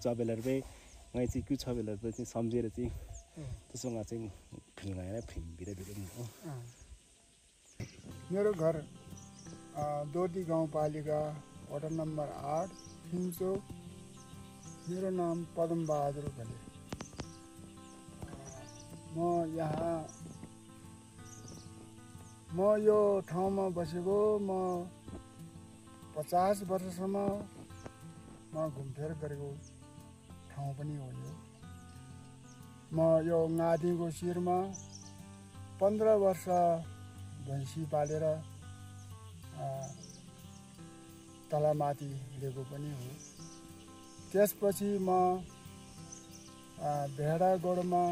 चबेलर pay ngay चाहिँ Q छ बेला चाहिँ सम्झेर चाहिँ त्यससँग चाहिँ फिल्माएर फिल्म भिडियो हो मेरो घर दोर्दी गाउँपालिका वडा नम्बर 8 फिन्चोक मेरो नाम पदमबहादुर घले म यो ठाउँमा बसेको म 50 वर्षसम्म म घुमफेर गरेको ठाउँ पनि हो यो म यो गादीको शिरमा 15 वर्ष भैँसी पालेर तलमाथि हिँडेको पनि हो त्यसपछि म भेडागोडमा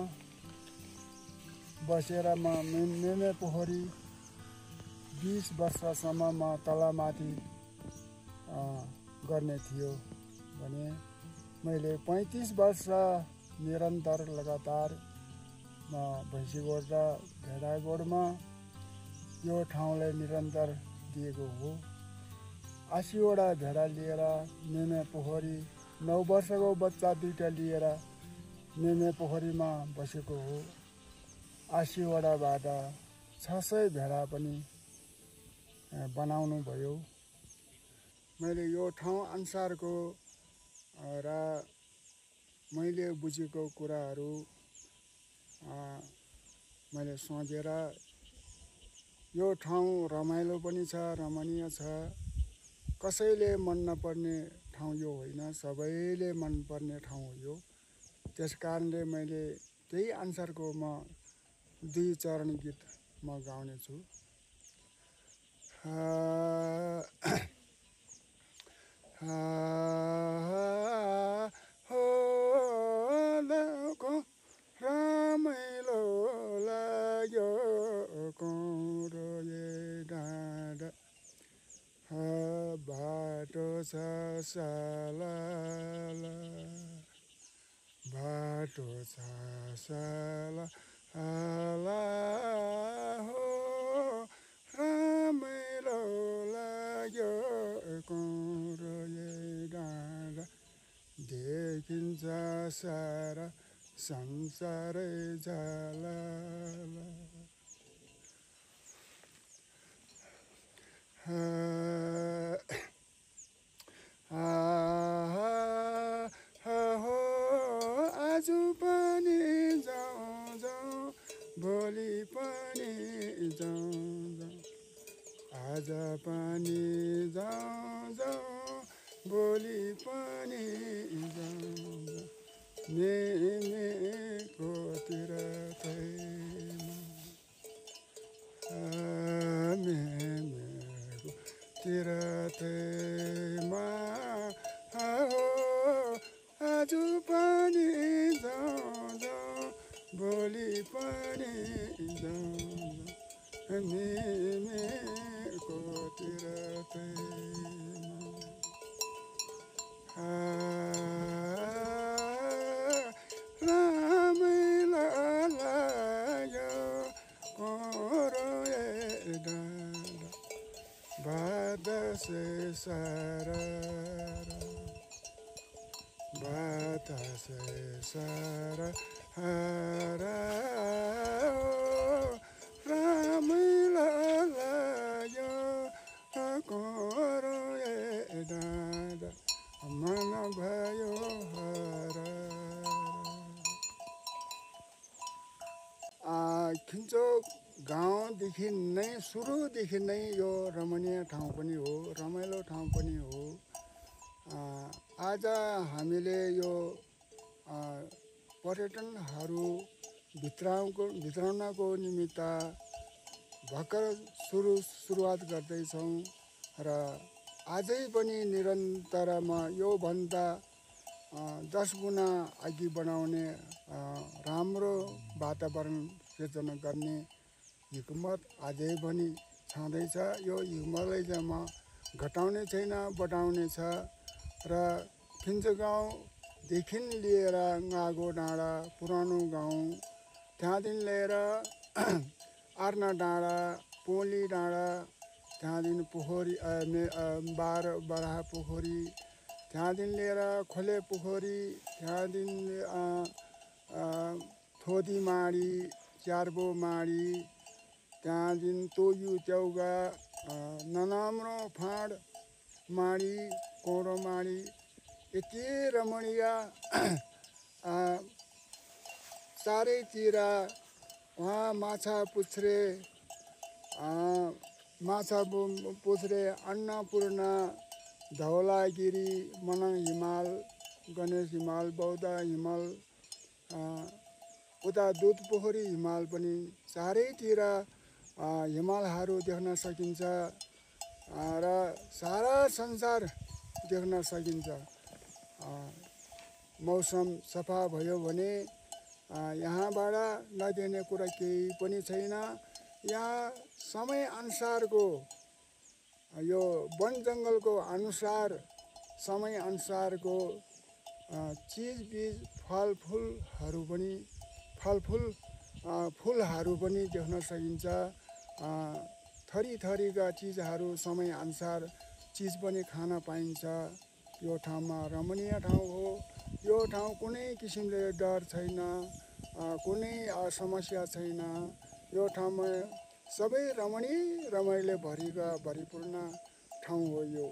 बसेर म मेमे पोखरी 20 वर्षसम्म म तलमाथि गर्ने थियो भने मैले 35 वर्ष निरन्तर लगातार म भैँसीगोड र भेडागोडमा यो ठाउँलाई निरन्तर दिएको हो 80 वटा भेडा लिएर मेमे पोखरी 9 वर्षको बच्चा 2टा लिएर मेमे पोखरीमा बसेको हो 80 वटाबाट 600 भेडा पनि बनाउनु भयो मैले यो ठाउँ अनुसारको र मैले बुझेको कुराहरू मैले सोचेर यो ठाउँ रमाइलो पनि छ रमणीय छ कसैले मन नपर्ने ठाउँ यो होइन सबैले मन पर्ने ठाउँ हो यो त्यसकारणले मैले त्यही अनुसारको म 2 चरण गीत म गाउने छु रमाइलो लाग्यो कोरोले डाँडा बाटो छ साला बाटो छ साला हो रमाइलो लाग्यो कोरोले डाँडा देखिन्छ सारा संसारै झाला आज पनि जाउँ जाउँ भोलि पनि जाउँ आज पनि जाउँ जाउँ भोलि पनि जाउँ मेमेको तिरथैमा हो आज पनि जाउँ जाउँ भोलि पनि जाउँ मेमेको तिरथैमा रमाइलो लाग्यो कोरोले डाँडा बातासे सारा रमाइलो लाग्यो कोरोले डाँडा मन भयो खिन्चोक गाउँदेखि नै सुरुदेखि नै यो रमणीय ठाउँ पनि हो रमाइलो ठाउँ पनि हो आज हामीले यो पर्यटनहरू भित्राउनको निमित्त भर्खर सुरुवात गर्दैछौँ र आजै पनि निरन्तरमा योभन्दा 10 गुणा अघि बढाउने राम्रो वातावरण सिर्जना गर्ने हिम्मत अझै पनि छँदैछ यो हिम्मतलाई चाहिँ म घटाउने छैन बढाउने छ र खिन्चो गाउँदेखि लिएर गागो डाँडा पुरानो गाउँ त्यहाँदेखि लिएर आर्ना डाँडा पोली डाँडा त्यहाँदेखि पोखरी बराहा पोखरी त्यहाँदेखि लिएर खोले पोखरी, त्यहाँदेखि थोदी माडी, च्यार्बो माडी, त्यहाँदेखि तोयु च्याउगा, ननाम्रो फाँड माडी, कोरो माडी, यति रमणीय चारैतिर वहाँ माछा पुच्छ्रे, अन्नपूर्ण, धौलागिरी, मनाङ हिमाल, गणेश हिमाल, बौद्ध हिमाल, उता दुधपोखरी हिमाल पनि चारैतिर हिमालहरू देख्न सकिन्छ र सारा संसार देख्न सकिन्छ। मौसम सफा भयो भने यहाँबाट नदेख्ने कुरा केही पनि छैन। यहाँ समयअनुसारको यो वन जङ्गलको अनुसार समयअनुसारको चिजबिज फलफुलहरू पनि देख्न सकिन्छ। थरीथरीका चिजहरू समयअनुसार चिज पनि खान पाइन्छ। यो ठाउँमा रमणीय ठाउँ हो। यो ठाउँ कुनै किसिमले डर छैन, कुनै समस्या छैन। यो ठाउँमा सबै रमणीय रमाइलो भरिपूर्ण ठाउँ हो यो।